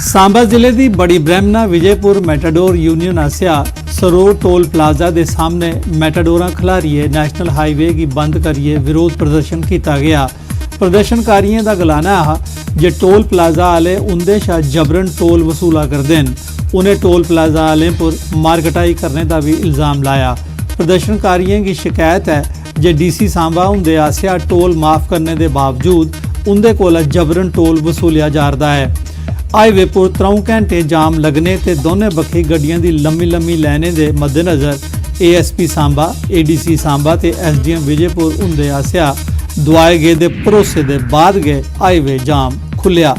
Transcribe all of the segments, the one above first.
सांबा जिले की बड़ी ब्रह्मना विजयपुर मैटाडोर यूनियन आसिया सरोर टोल प्लाजा के सामने मैटाडोरां खिलारिए नैशनल हाईवे की बंद करिए विरोध प्रदर्शन किया गया। प्रदर्शनकारियों का गलाना है जे टोल प्लाजा वाले उनके शा जबरन टोल वसूला करते हैं। उन्हें टोल प्लाजा वाले पर मारकटाई करने का भी इल्ज़ाम लाया। प्रदर्शनकारियों की शिकायत है जे DC सांबा उनके आसिया टोल माफ़ करने के बावजूद उनके कोल जबरन टोल वसूलिया जा रहा है। हाईवे पर 3 घंटे जाम लगने ते दोनों बखी गड्डियां दी लंबी लंबी लाइनें दे मद्देनज़र ASP सांबा, ADC सांबा ते SDM विजयपुर उनके आसिया दुआए गए दे भरोसे दे बाद गए हाईवे जाम खुलिया।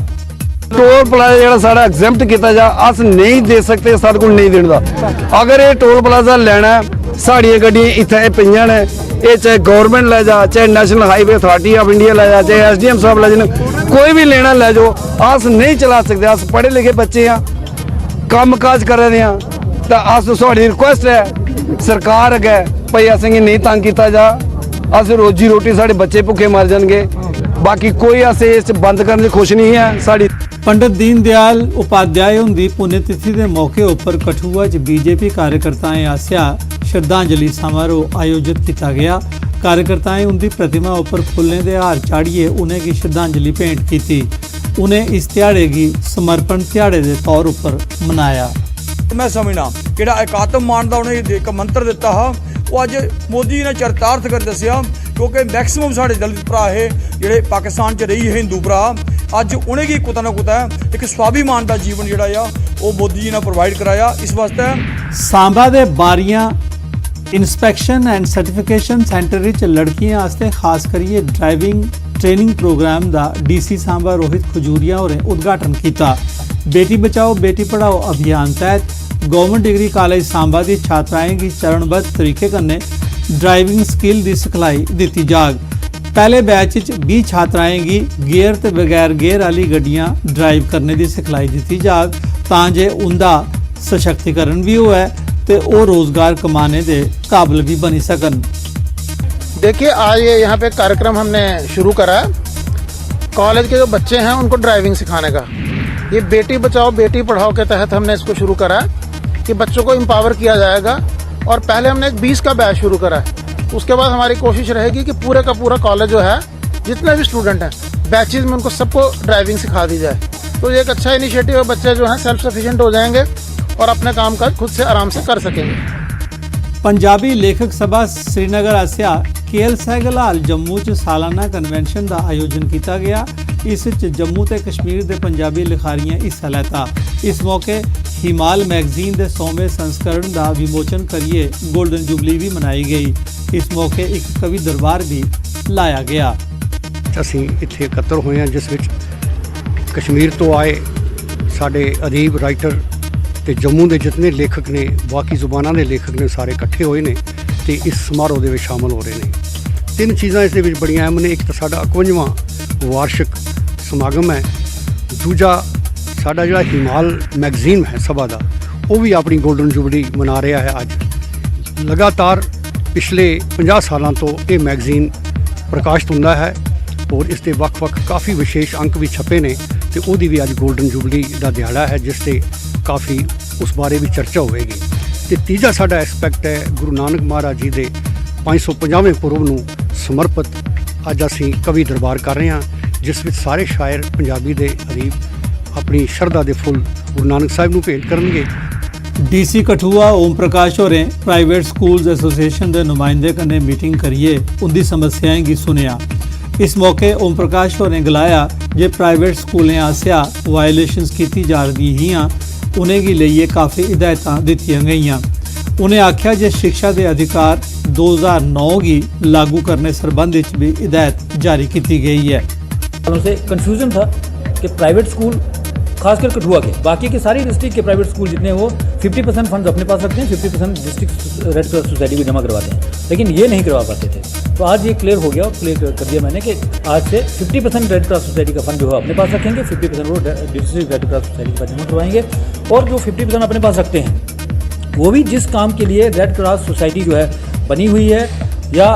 टोल प्लाजा जो एग्जैम्प्ट किया जा अस नहीं दे सकते, सारे को नहीं देने का। अगर ये टोल प्लाजा लेना साड़ियाँ गड्डियाँ इतने पईयां ने, ये चाहे गवर्नमेंट ले जा, चाहे national highway authority of India ले जा, चाहे SDM साहब ले जाए, कोई भी लेना ले जाओ, अस नहीं चला सकते। अस पढ़े लिखे बच्चे हाँ, काम काज कर रहे हैं, तो अस साड़ी रिक्वेस्ट है सरकार अगे भाई असेंगी नहीं तंग किया जा, अस रोजी रोटी साढ़े बच्चे भुखे मर जाएंगे, बाकी कोई अस इस बंद करने की खुश नहीं है। साड़ी पंडित दीन दयाल उपाध्याय उनकी पुण्यतिथि के मौके पर कठुआ च BJP कार्यकर्ताएं आसिया श्रद्धांजलि समारोह आयोजित किया गया। कार्यकर्ताएं उनकी प्रतिमा उपर फुल्लें दे हार चाढ़िए उन्हें की श्रद्धांजलि भेंट की। उन्हें इस दिहाड़े की समर्पण दिहाड़े के तौर पर मनाया। मैं समझना कि एकात्म मान का उन्हें एक मंत्र दिता है वो अज मोदी जी ने चरितार्थ कर दसिया, क्योंकि मैक्सिमम साढ़े दलित भरा है जोड़े पाकिस्तान च रही है हिंदू भरा, अज उन्हें की कुछ ना कुछ एक स्वाभिमान का जीवन जोड़ा वो मोदी जी ने प्रोवाइड कराया। इस वास्ते सांबा दे बारियां inspection and certification centre which लड़कियां आस्ते खास करिए ड्राइविंग ट्रेनिंग प्रोग्राम का DC सांबा रोहित खजूरिया होरें उद्घाटन किया। बेटी बचाओ बेटी पढ़ाओ अभियान तहत गवर्नमेंट डिग्री कॉलेज सांबा की छात्राएं की चरणबद्ध तरीके कन्ने ड्राइविंग स्किल की सिखलाई दी जाग। पहले बैच 20 छात्राएं की गेयर ते बगैर गेयर वाली गड्डियां ड्राइव करने की सिखलाई दी जाग, तां जे उनका सशक्तिकरण भी होए ते वो रोजगार कमाने के काबिल भी बनी सकन। देखिए आज ये यहाँ पे कार्यक्रम हमने शुरू करा है, कॉलेज के जो बच्चे हैं उनको ड्राइविंग सिखाने का। ये बेटी बचाओ बेटी पढ़ाओ के तहत हमने इसको शुरू करा है कि बच्चों को एम्पावर किया जाएगा। और पहले हमने एक 20 का बैच शुरू करा है, उसके बाद हमारी कोशिश रहेगी कि पूरे का पूरा कॉलेज जो है जितने भी स्टूडेंट हैं बैचेज में उनको सबको ड्राइविंग सिखा दी जाए। तो ये एक अच्छा इनिशिएटिव है, बच्चे जो हैं सेल्फ सफिशिएंट हो जाएंगे और अपने काम काज खुद से आराम से कर सकेंगे। पंजाबी लेखक सभा श्रीनगर आसिया KL सहगल जम्मू च सालाना कन्वेंशन का आयोजन किया गया। इस जम्मू ते कश्मीर के पंजाबी लिखारियां हिस्सा लेता। इस मौके हिमाल मैगजीन के 100वें संस्करण का विमोचन करिए गोल्डन जुबली भी मनाई गई। इस मौके एक कवि दरबार भी लाया गया। असीं इत्थे इकट्ठे होए हैं जिस विच कश्मीर तो आए साडे अदीब राइटर ते जम्मू के जितने लेखक ने बाकी जुबाना के लेखक ने सारे इकट्ठे होए ने ते इस समारोह दे विच शामिल हो रहे हैं। 3 चीज़ां इस दे विच बड़ियां अहम ने। एक तो साडा 51वां वार्षिक समागम है, दूजा साडा जिहड़ा हिमाल मैगजीन है सभा का वो भी अपनी गोल्डन जुबली मना रहा है। अज लगातार पिछले 50 सालों तो ये मैगजीन प्रकाशित होंदा है और इसके वक्-वक् काफ़ी विशेष अंक भी छपे ने ते ओहदी भी अज गोल्डन जुबली का दिहाड़ा है जिससे काफ़ी उस बारे भी चर्चा होएगी। ते तीजा साडा एस्पैक्ट है गुरु नानक महाराज जी के 550वें पुरब नूं समर्पित अज असीं कवि दरबार कर रहे हैं जिस विच सारे शायर पंजाबी दे अदीब अपनी शरधा के फुल गुरु नानक साहिब नूं भेंट करनगे। DC कठुआ ओम प्रकाश होरें प्राइवेट स्कूल्स एसोसिएशन के नुमाइंदे कन्नै मीटिंग करिए उनकी समस्याएं की सुनिया। इस मौके ओम प्रकाश होरें गलाया जे प्राइवेट स्कूलें आसिया वायलेशंस की जा रही हियां उन्हें गी लेइए काफ़ी हिदायतां दित्तियां गईयां। उन्हें आख्या जे शिक्षा के अधिकार 2009 की लागू करने संबंध भी हिदायत जारी की गई है। से कन्फ्यूजन था कि प्राइवेट स्कूल खासकर कठुआ के, बाकी के सारी डिस्ट्रिक्ट के प्राइवेट स्कूल जितने वो 50% फंड्स अपने पास रखते हैं, 50% डिस्ट्रिक्ट रेड क्रॉस सोसाइटी को जमा करवाते हैं, लेकिन ये नहीं करवा पाते थे। तो आज ये क्लियर हो गया और क्लियर कर दिया मैंने कि आज से 50% रेड क्रॉस सोसाइटी का फंड जो है अपने पास रखेंगे, 50% वो डिस्ट्रिक्ट रेड क्रॉस सोसाइटी का जमा करवाएंगे। और जो 50% अपने पास रखते हैं वो भी जिस काम के लिए रेड क्रॉस सोसाइटी जो है बनी हुई है या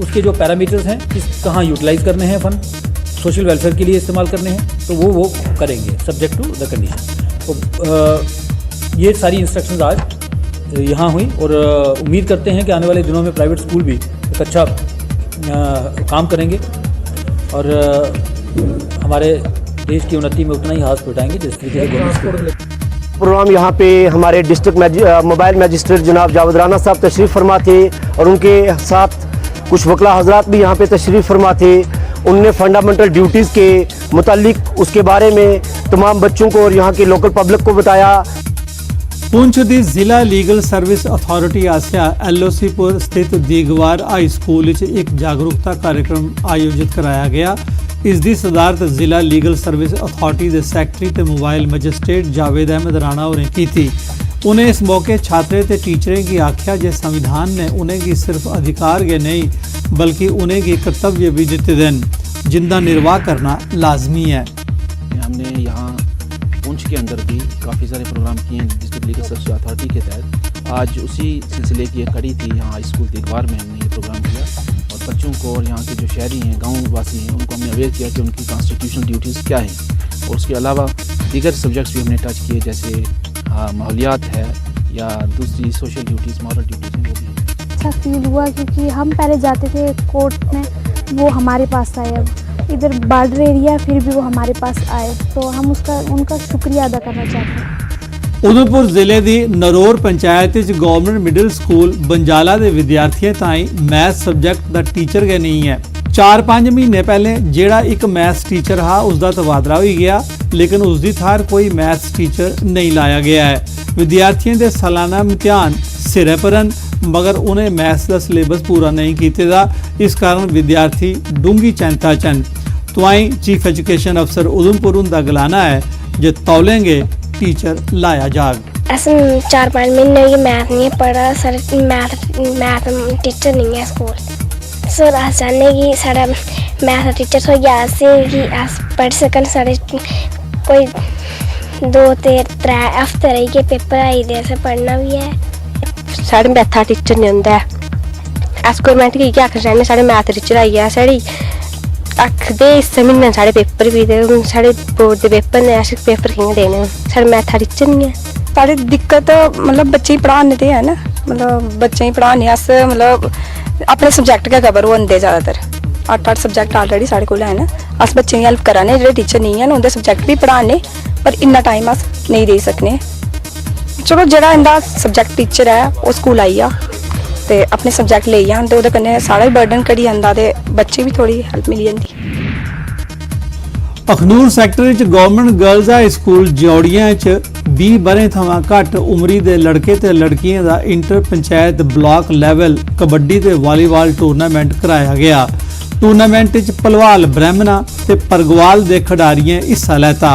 उसके जो पैरामीटर्स हैं किस कहाँ यूटिलाइज़ करने हैं फंड, सोशल वेलफेयर के लिए इस्तेमाल करने हैं, तो वो करेंगे सब्जेक्ट टू द कंडीशन। तो ये सारी इंस्ट्रक्शंस आज यहाँ हुई और उम्मीद करते हैं कि आने वाले दिनों में प्राइवेट स्कूल भी एक अच्छा काम करेंगे और हमारे देश की उन्नति में उतना ही हाथ उठाएंगे जिस तरीके से गवर्नमेंट प्रोग्राम यहाँ पे हमारे डिस्ट्रिक्ट मोबाइल मजिस्ट्रेट जनाब जावेद राना साहब तशरीफ़ फरमा थे और उनके साथ कुछ वकला हजरात भी यहाँ पे तशरीफ़ फरमा थे। उनने फंडामेंटल ड्यूटीज़ के मुतालिक उसके बारे में तमाम बच्चों को और यहाँ के लोकल पब्लिक को बताया। पुंछ दी जिला लीगल सर्विस अथॉरिटी आसिया LOC स्थित दीगवार हाई स्कूल विच एक जागरूकता कार्यक्रम आयोजित कराया गया। इस दी सदारत जिला लीगल सर्विस अथॉरिटी के सैकटरी ते मोबाइल मजिस्ट्रेट जावेद अहमद राणा होरें की थी। उन्हें इस मौके छात्रें ते टीचरें की आख्या जे संविधान ने उन्हें की सिर्फ अधिकार के नहीं बल्कि उन्हें की कर्तव्य भी दिते देन जिनका निर्वाह करना लाजमी है। हमने यहाँ पुंछ के अंदर भी काफ़ी सारे प्रोग्राम किए हैं डिस्ट्रिक्ट लीगल सर्विस अथॉरिटी के तहत। आज उसी सिलसिले की एक कड़ी थी, यहाँ स्कूल दीगवार में हमने ये प्रोग्राम किया और बच्चों को और यहाँ के जो शहरी हैं गाँव वासी हैं उनको हमने अवेयर किया कि उनकी कॉन्स्टिट्यूशनल ड्यूटीज़ क्या हैं और उसके अलावा दीगर सब्जेक्ट्स भी हमने टच किए जैसे माहौलियात है या दूसरी सोशल ड्यूटीज़ मॉरल ड्यूटीज़ हैं वो भी। अच्छा फील हुआ क्योंकि हम पहले जाते थे कोर्ट में, वो हमारे पास आए, अब इधर बॉर्डर एरिया फिर भी वो हमारे पास आए, तो हम उनका शुक्रिया अदा करना चाहते हैं। उधमपुर जिले की नरोर पंचायत गवर्नमेंट मिडल स्कूल बंजाला के विद्यार्थियों ताई मैथ सब्जैक्ट का टीचर गै नहीं है। 4-5 महीने पहले जेड़ा एक मैथ्स टीचर हा उसका तबादला हो गया लेकिन उसकी थार कोई मैथ्स टीचर नहीं लाया गया है। विद्यार्थियों के सालाना इम्तिहान सिरे परन मगर उन्हें मैथ्स का सिलेबस पूरा नहीं किया, इस कारण विद्यार्थी डूंगी चिंता चन। तो आई चीफ एजुकेशन अफसर उधमपुर उनका गलाना है जो तौलेंगे टीचर लाया जाग। ऐसे 4-5 महीने ये मैथ नहीं पढ़ा सर, मैथ टीचर नहीं है स्कूल। सर अस चाहने कि साढ़ा मैथ टीचर हो गया कि अस पढ़ सकन, साढ़े कोई 2-3 हफ्ते रही के पेपर आई दे असें पढ़ना भी है। साढ़े मैथा टीचर नहीं होंदा है, अस गौरमेंट गी इ'यै आखना चाहन्ने साढ़े मैथ टीचर आई जा। साढ़ी आखदे इस म्हीने साढ़े पेपर भी ते हून साढ़े बोर्ड दे पेपर ने, अस पेपर कि'यां देने, साढ़े मैथा टीचर नहीं है। साढ़ी दिक्कत मतलब बच्चे पढ़ाने ते है ना, मतलब बच्चे पढ़ाने अस मतलब अपने सब्जैक्ट गै कवर होंदे ज़्यादातर। 8 सब्जैक्ट ऑलरेडी साढ़े कोल है ना, अस बच्चें दी हेल्प करा ने, जेह्ड़े टीचर नहीं हैन उं'दे सब्जैक्ट भी पढ़ाने पर इन्ना टाइम अस नहीं देई सकने। चलो जेह्ड़ा इंदा सब्जैक्ट टीचर है ओह् स्कूल आई जा ते अपने सब्जैक्ट लेई जान ते ओह्दे कन्नै साढ़ा भी बर्डन घटी जंदा ते बच्चे भी थोड़ी हेल्प मिली जंदी। अखनूर सैक्टर च गवर्नमेंट गर्ल्स हाई स्कूल जौड़ियां च 20 ब'रें थमां घट्ट उमरी दे लड़के ते लड़कियां दा inter panchayat block level kabaddi ते वॉलीबॉल टूर्नामेंट कराया गया। टूर्नामेंट च भलवाल ब्रह्मणा ते परगवाल दे खिडारियें हिस्सा लैता।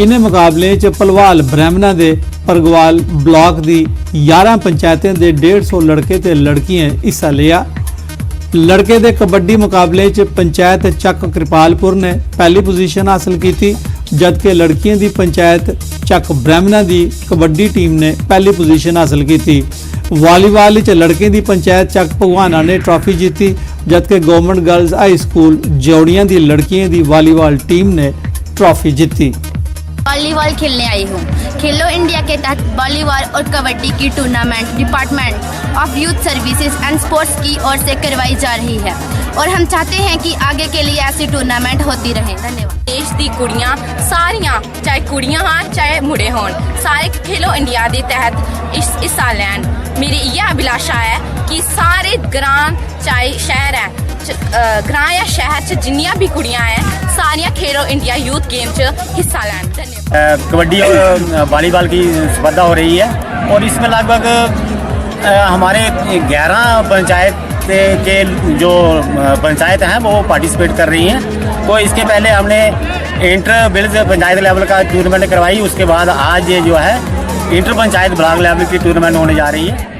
इन्हें मुकाबले च भलवाल ब्रह्मणा दे परगवाल ब्लॉक दी 11 पंचायतें दे 150 लड़के ते लड़कियां हिस्सा लिया। लड़के दे कबड्डी मुकाबले च पंचायत चक कृपालपुर ने पहली पोजीशन हासिल की थी, जबकि लड़कियों की पंचायत चक ब्रह्मणा दी कबड्डी टीम ने पहली पोजीशन हासिल की थी। वॉलीबॉल च लड़कियों की पंचायत चक भगवाना ने ट्रॉफी जीती, जबकि गवर्नमेंट गर्ल्स हाई स्कूल जौड़ियां दी लड़कियों की वॉलीबॉल टीम ने ट्रॉफी जीती। वॉलीबॉल खेलने आई हूँ। खेलो इंडिया के तहत वॉलीबॉल और कबड्डी की tournament department of youth services and sports की ओर से करवाई जा रही है और हम चाहते हैं कि आगे के लिए ऐसी टूर्नामेंट होती रहे। धन्यवाद। देश दी कुड़ियां सारियां, चाहे कुड़ियां होन चाहे मुड़े होन, सारे खेलो इंडिया के तहत हिस्सा लैन। मेरी यह अभिलाषा है कि सारे ग्रां चाहे शहर है, ग्रां या शहर च जिन्नियां भी कुड़ियां हैं सारियां खेलो इंडिया यूथ गेम च हिस्सा लैन। धन्यवाद। कबड्डी और वॉलीबॉल की स्पर्धा हो रही है और इसमें लगभग हमारे 11 पंचायत के जो पंचायत हैं वो पार्टिसिपेट कर रही हैं। तो इसके पहले हमने इंटर बिल्स पंचायत लेवल का टूर्नामेंट करवाई, उसके बाद आज ये जो है इंटर पंचायत ब्लॉक लेवल की टूर्नामेंट होने जा रही है।